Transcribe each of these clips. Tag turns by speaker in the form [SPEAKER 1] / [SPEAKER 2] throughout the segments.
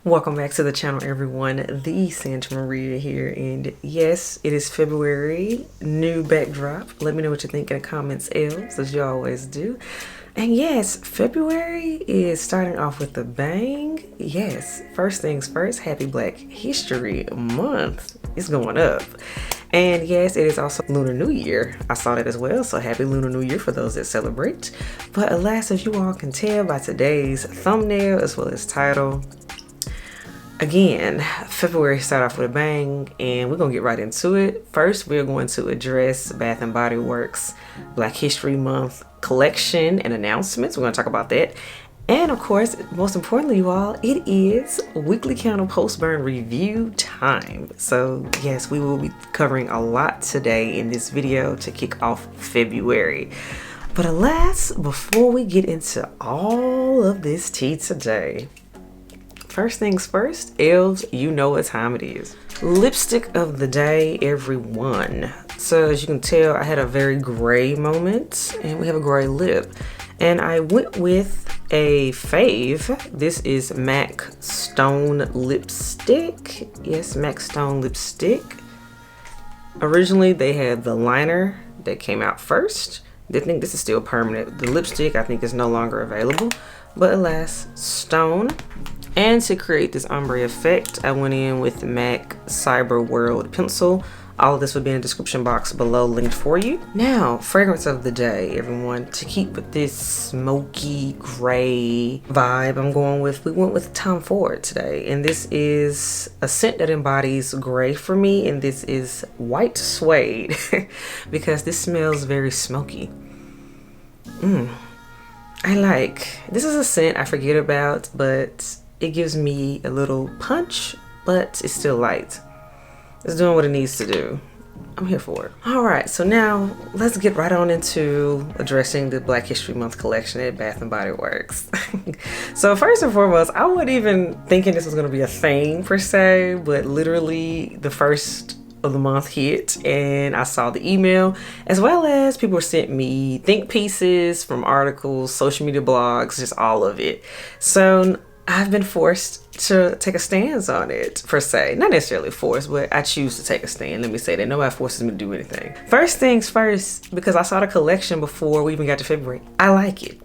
[SPEAKER 1] Welcome back to the channel, everyone. The Santa Maria here, and yes, it is February. New backdrop. Let me know what you think in the comments, elves, as you always do. And yes, February is starting off with a bang. Yes, first things first, happy Black History Month. It's going up. And yes, it is also Lunar New Year. I saw that as well, so happy Lunar New Year for those that celebrate. But alas, as you all can tell by today's thumbnail as well as title, again, February started off with a bang, and we're gonna get right into it. First, we're going to address Bath and Body Works Black History Month collection and announcements. We're gonna talk about that. And of course, most importantly, you all, it is weekly candle post-burn review time. So yes, we will be covering a lot today in this video to kick off February. But alas, before we get into all of this tea today, first things first, elves, you know what time it is. Lipstick of the day, everyone. So as you can tell, I had a very gray moment, and we have a gray lip. And I went with a fave. This is MAC Stone lipstick. Yes, MAC Stone lipstick. Originally, they had the liner that came out first. I think this is still permanent. The lipstick, I think, is no longer available. But alas, Stone. And to create this ombre effect, I went in with the MAC Cyber World pencil. All of this will be in the description box below, linked for you. Now, fragrance of the day, everyone. To keep with this smoky gray vibe we went with Tom Ford today. And this is a scent that embodies gray for me, and this is white suede because this smells very smoky. This is a scent I forget about, but it gives me a little punch, but it's still light. It's doing what it needs to do. I'm here for it. All right, so now let's get right on into addressing the Black History Month collection at Bath and Body Works. So first and foremost, I wasn't even thinking this was gonna be a thing per se, but literally the first of the month hit and I saw the email, as well as people sent me think pieces from articles, social media blogs, just all of it. So I've been forced to take a stance on it, per se. Not necessarily forced, but I choose to take a stand. Let me say that. Nobody forces me to do anything. First things first, because I saw the collection before we even got to February, I like it.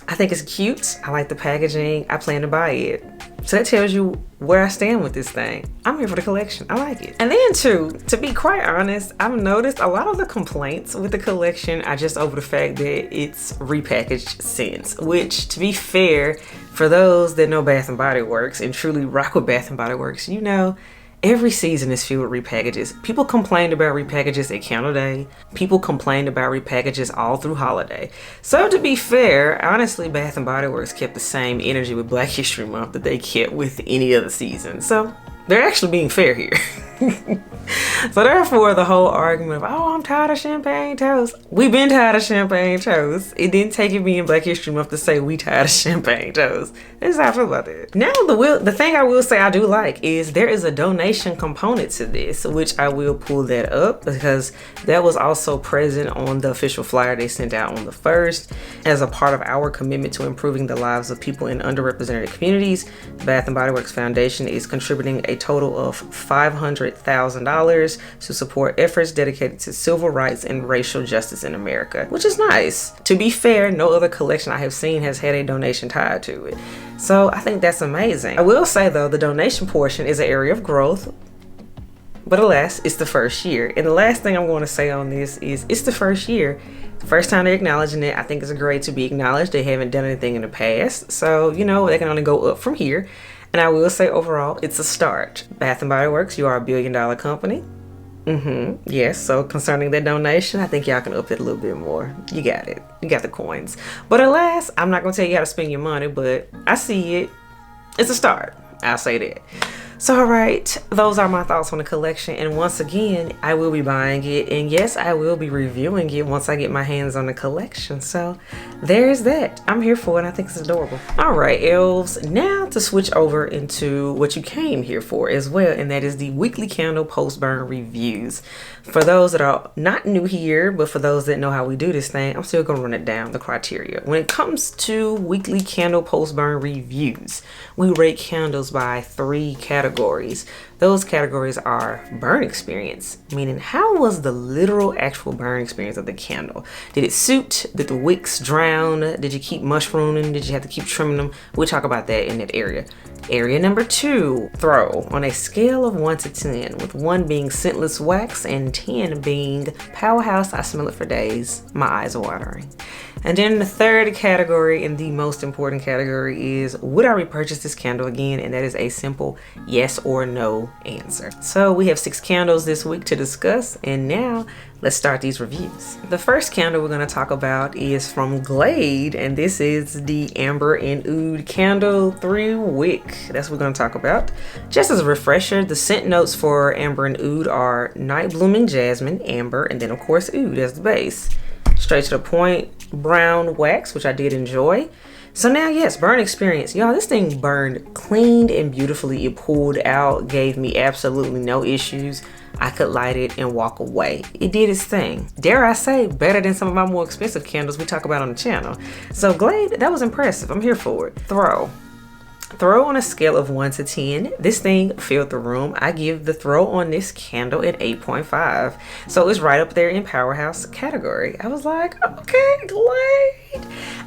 [SPEAKER 1] I think it's cute. I like the packaging. I plan to buy it. So that tells you where I stand with this thing. I'm here for the collection. I like it. And then too, to be quite honest, I've noticed a lot of the complaints with the collection are just over the fact that it's repackaged scents, which, to be fair, for those that know Bath and Body Works and truly rock with Bath and Body Works, you know, every season is filled with repackages. People complained about repackages at Candle Day. People complained about repackages all through holiday. So to be fair, honestly, Bath and Body Works kept the same energy with Black History Month that they kept with any other season. So they're actually being fair here. So therefore, the whole argument of, oh, I'm tired of champagne toast. We've been tired of champagne toast. It didn't take it being Black History Month to say we tired of champagne toast. That's how I feel about that. Now, the thing I will say I do like is there is a donation component to this, which I will pull that up because that was also present on the official flyer they sent out on the 1st. As a part of our commitment to improving the lives of people in underrepresented communities, the Bath and Body Works Foundation is contributing a total of $500,000 to support efforts dedicated to civil rights and racial justice in America, which is nice. To be fair, no other collection I have seen has had a donation tied to it. So I think that's amazing. I will say though, the donation portion is an area of growth, but alas, it's the first year. And the last thing I'm going to say on this is it's the first year. First time they're acknowledging it. I think it's great to be acknowledged. They haven't done anything in the past. So, you know, they can only go up from here. And I will say overall, it's a start. Bath and Body Works, you are a $1 billion company. Yes, so concerning that donation, I think y'all can up it a little bit more. You got it. You got the coins. But alas, I'm not going to tell you how to spend your money, but I see it. It's a start. I'll say that. So all right, those are my thoughts on the collection, and once again I will be buying it, and yes, I will be reviewing it once I get my hands on the collection. So there's that. I'm here for it. I think it's adorable. All right, elves, now to switch over into what you came here for as well, and that is the weekly candle post-burn reviews. For those that are not new here, but for those that know how we do this thing, I'm still gonna run it down, the criteria. When it comes to weekly candle post-burn reviews, we rate candles by 3 categories. Those categories are burn experience, meaning how was the literal actual burn experience of the candle? Did it suit? Did the wicks drown? Did you keep mushrooming? Did you have to keep trimming them? We'll talk about that in that area. Area number 2, throw. On a scale of 1 to 10, with 1 being scentless wax and 10 being powerhouse, I smell it for days, my eyes are watering. And then the third category, and the most important category, is would I repurchase this candle again? And that is a simple yes or no answer. So we have 6 candles this week to discuss, and now let's start these reviews. The first candle we're going to talk about is from Glade, and this is the Amber and Oud candle 3 wick. That's what we're going to talk about. Just as a refresher, the scent notes for Amber and Oud are night blooming jasmine, amber, and then of course Oud as the base. Straight to the point, brown wax, which I did enjoy. So now, yes, burn experience. Y'all, this thing burned cleaned and beautifully. It pulled out, gave me absolutely no issues. I could light it and walk away. It did its thing. Dare I say, better than some of my more expensive candles we talk about on the channel. So Glade, that was impressive. I'm here for it. Throw on a scale of 1 to 10. This thing filled the room. I give the throw on this candle an 8.5. So it's right up there in powerhouse category. I was like, okay, Glade.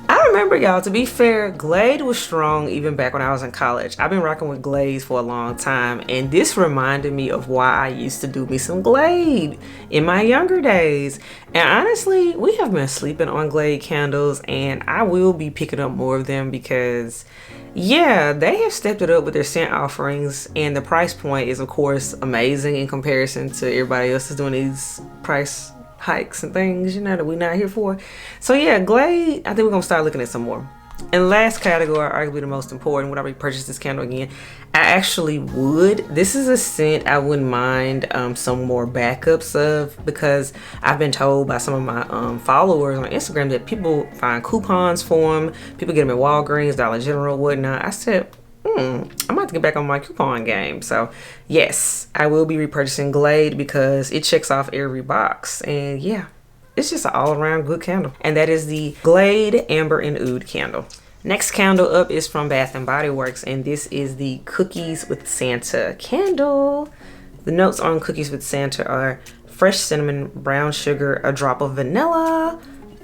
[SPEAKER 1] I remember, y'all, to be fair, Glade was strong even back when I was in college. I've been rocking with Glades for a long time, and this reminded me of why I used to do me some Glade in my younger days. And honestly, we have been sleeping on Glade candles, and I will be picking up more of them because yeah, they have stepped it up with their scent offerings, and the price point is of course amazing in comparison to everybody else is doing these price hikes and things, you know, that we're not here for. So yeah, Glade, I think we're gonna start looking at some more. And last category, arguably the most important, would I repurchase this candle again? I actually would. This is a scent I wouldn't mind some more backups of, because I've been told by some of my followers on Instagram that people find coupons for them. People get them at Walgreens, Dollar General, whatnot. I said, I'm about to get back on my coupon game. So yes, I will be repurchasing Glade because it checks off every box. And yeah, it's just an all-around good candle. And that is the Glade Amber and Oud candle. Next candle up is from Bath and Body Works, and this is the Cookies with Santa candle. The notes on Cookies with Santa are fresh cinnamon, brown sugar, a drop of vanilla.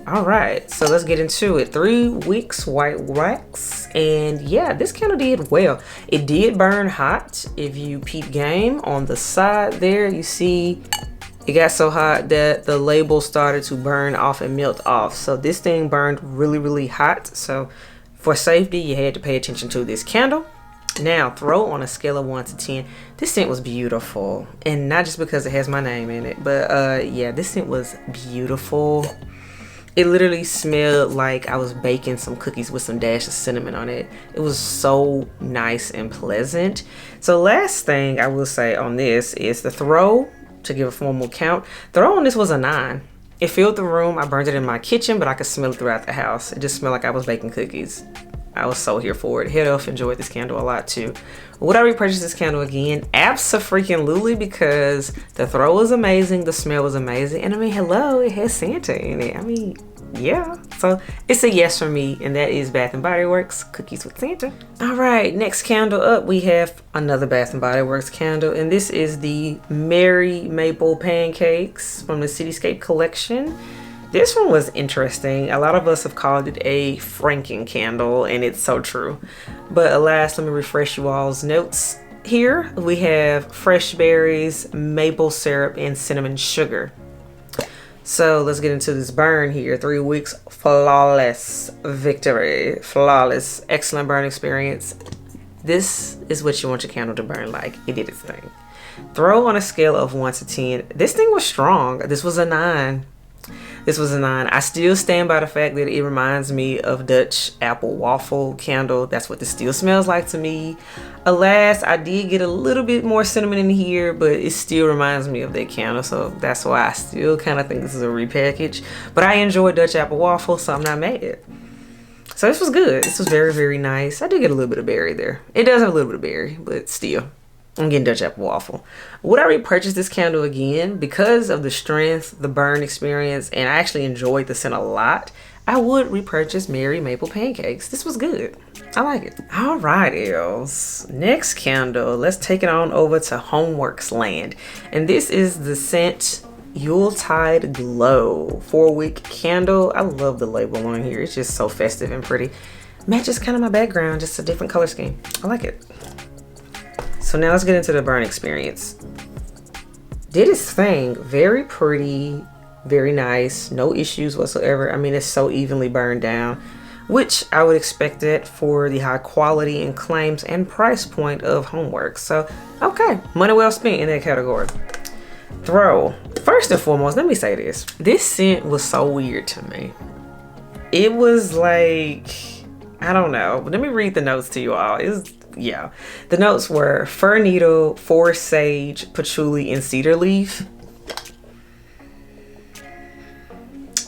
[SPEAKER 1] All right, so let's get into it. 3 weeks white wax, and yeah, this candle did well. It did burn hot. If you peep game on the side there, you see it got so hot that the label started to burn off and melt off. So this thing burned really, really hot. So for safety, you had to pay attention to this candle. Now, throw on a scale of 1 to 10. This scent was beautiful, and not just because it has my name in it, but yeah, this scent was beautiful. It literally smelled like I was baking some cookies with some dash of cinnamon on it. It was so nice and pleasant. So last thing I will say on this is the throw. To give a formal count, throw on this was a 9. It filled the room. I burned it in my kitchen, but I could smell it throughout the house. It just smelled like I was baking cookies. I was so here for it. Head off, enjoyed this candle a lot too. Would I repurchase this candle again? Abso-freaking-lutely, because the throw was amazing, the smell was amazing, and I mean, hello, it has Santa in it. I mean, yeah. So it's a yes for me, and that is Bath and Body Works Cookies with Santa. All right, next candle up, we have another Bath and Body Works candle, and this is the Merry Maple Pancakes from the Cityscape collection. This one was interesting. A lot of us have called it a Franken candle, and it's so true. But alas, let me refresh you all's notes. Here we have fresh berries, maple syrup, and cinnamon sugar. So let's get into this burn here. 3 weeks, flawless victory. Flawless, excellent burn experience. This is what you want your candle to burn like. It did its thing. Throw on a scale of 1 to 10. This thing was strong. This was a 9. This was a 9. I still stand by the fact that it reminds me of Dutch apple waffle candle. That's what this still smells like to me. Alas, I did get a little bit more cinnamon in here, but it still reminds me of that candle, so that's why I still kind of think this is a repackage. But I enjoy Dutch apple waffle, so I'm not mad. So this was good. This was very, very nice. I did get a little bit of berry there. It does have a little bit of berry, but still, I'm getting Dutch apple waffle. Would I repurchase this candle again? Because of the strength, the burn experience, and I actually enjoyed the scent a lot, I would repurchase Merry Maple Pancakes. This was good. I like it. All right, Els. Next candle, let's take it on over to Homeworx land. And this is the scent Yuletide Glow 4-wick candle. I love the label on here. It's just so festive and pretty. Matches kind of my background, just a different color scheme. I like it. So now let's get into the burn experience. Did its thing. Very pretty, very nice, no issues whatsoever. I mean, it's so evenly burned down, which I would expect it for the high quality and claims and price point of Homeworx. So, okay, money well spent in that category. Throw. First and foremost, let me say this. This scent was so weird to me. It was like, I don't know. Let me read the notes to you all. Yeah. The notes were fir needle, forest sage, patchouli, and cedar leaf.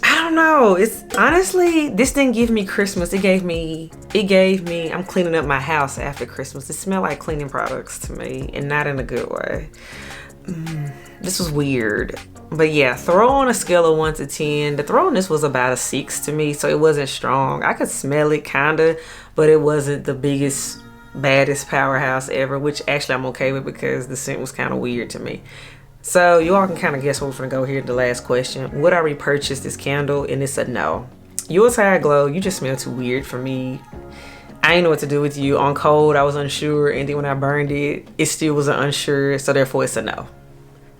[SPEAKER 1] I don't know. It's honestly, this didn't give me Christmas. It gave me, I'm cleaning up my house after Christmas. It smelled like cleaning products to me, and not in a good way. This was weird. But yeah, throw on a scale of 1 to 10. The throw on this was about a 6 to me, so it wasn't strong. I could smell it kinda, but it wasn't the biggest, baddest powerhouse ever, which actually I'm okay with because the scent was kind of weird to me. So you all can kind of guess where we're gonna go here. The last question: would I repurchase this candle? And it's a no. Yuletide Glow, you just smell too weird for me. I didn't know what to do with you. On cold, I was unsure, and then when I burned it, it still was unsure, so therefore it's a no.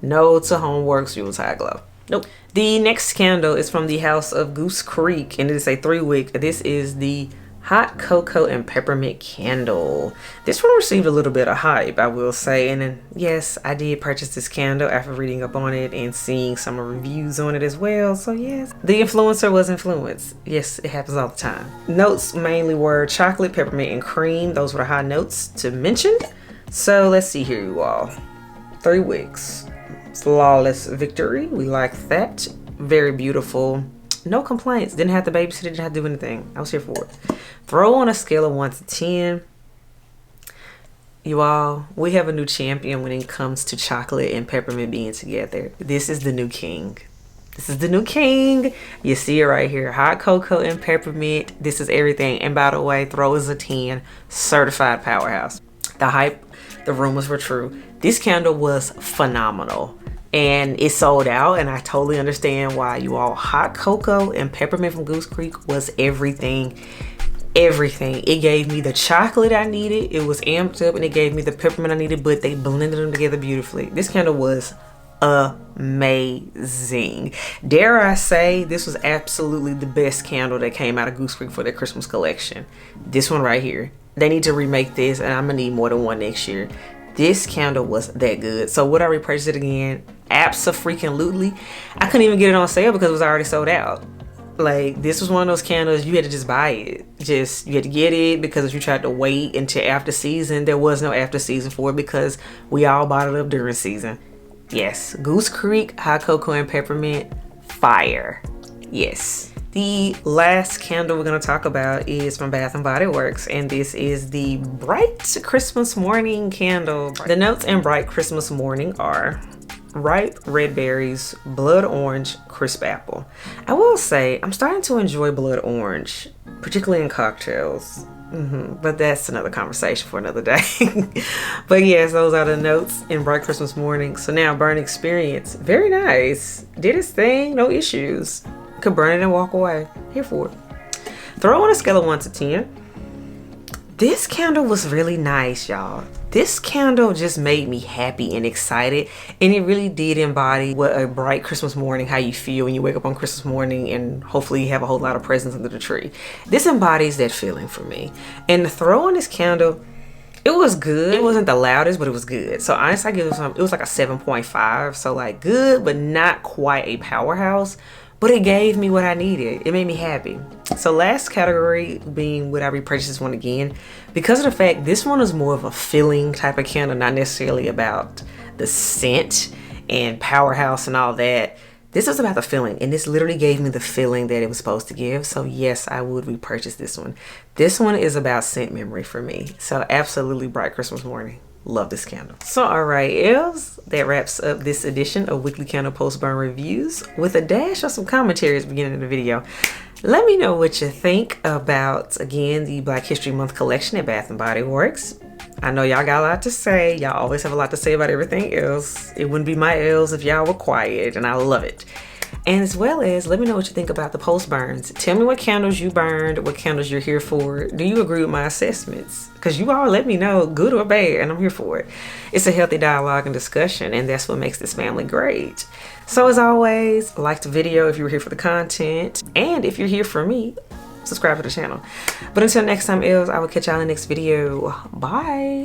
[SPEAKER 1] No to Homeworx Yuletide Glow. Nope. The next candle is from the house of Goose Creek, and it is a 3-wick. This is the Hot Cocoa and Peppermint candle. This one received a little bit of hype, I will say, and then, yes, I did purchase this candle after reading up on it and seeing some reviews on it as well. So yes, the influencer was influenced. Yes, it happens all the time. Notes mainly were chocolate, peppermint, and cream. Those were the high notes to mention. So let's see here, you all. 3 wicks. Flawless victory. We like that. Very beautiful. No complaints. Didn't have to babysit, didn't have to do anything. I was here for it. Throw on a scale of 1 to 10. You all, we have a new champion when it comes to chocolate and peppermint being together. This is the new king. This is the new king. You see it right here. Hot cocoa and peppermint. This is everything. And by the way, throw is a 10. Certified powerhouse. The hype, the rumors were true. This candle was phenomenal. And it sold out, and I totally understand why, you all. Hot cocoa and peppermint from Goose Creek was everything. Everything. It gave me the chocolate I needed. It was amped up, and it gave me the peppermint I needed, but they blended them together beautifully. This candle was amazing. Dare I say, this was absolutely the best candle that came out of Goose Creek for their Christmas collection. This one right here. They need to remake this, and I'm gonna need more than one next year. This candle was that good. So would I repurchase it again? Abso-freaking-lutely. I couldn't even get it on sale because it was already sold out. Like, this was one of those candles you had to just buy it. You had to get it because if you tried to wait until after season, there was no after season for it because we all bought it up during season. Yes, Goose Creek Hot Cocoa and Peppermint, fire. Yes. The last candle we're going to talk about is from Bath & Body Works, and this is the Bright Christmas Morning candle. The notes in Bright Christmas Morning are ripe red berries, blood orange, crisp apple. I will say, I'm starting to enjoy blood orange, particularly in cocktails. But that's another conversation for another day. But yes, those are the notes in Bright Christmas Morning. So now, burn experience. Very nice. Did its thing, no issues. Could burn it and walk away. Here for it. Throw on a scale of 1 to 10. This candle was really nice, y'all. This candle just made me happy and excited, and it really did embody what a bright Christmas morning, how you feel when you wake up on Christmas morning and hopefully you have a whole lot of presents under the tree. This embodies that feeling for me. And the throw on this candle, it was good. It wasn't the loudest, but it was good. So honestly, I give it some, it was like a 7.5. So like good, but not quite a powerhouse. but it gave me what I needed. It made me happy. So last category being would I repurchase this one again? Because of the fact this one is more of a feeling type of candle, not necessarily about the scent and powerhouse and all that. This was about the feeling, and this literally gave me the feeling that it was supposed to give. So yes, I would repurchase this one. This one is about scent memory for me. So absolutely Bright Christmas Morning. Love this candle. So all right, elves, that wraps up this edition of Weekly Candle Post Burn Reviews with a dash of some commentary at the beginning of the video. Let me know what you think about, again, the Black History Month collection at Bath & Body Works. I know y'all got a lot to say. Y'all always have a lot to say about everything else. It wouldn't be my elves if y'all were quiet, and I love it. And as well as, let me know what you think about the post burns. Tell me what candles you burned, what candles you're here for. Do you agree with my assessments? Because you all let me know, good or bad, and I'm here for it. It's a healthy dialogue and discussion, and that's what makes this family great. So as always, like the video if you were here for the content, and if you're here for me, subscribe to the channel. But until next time, elves, I will catch y'all in the next video. Bye.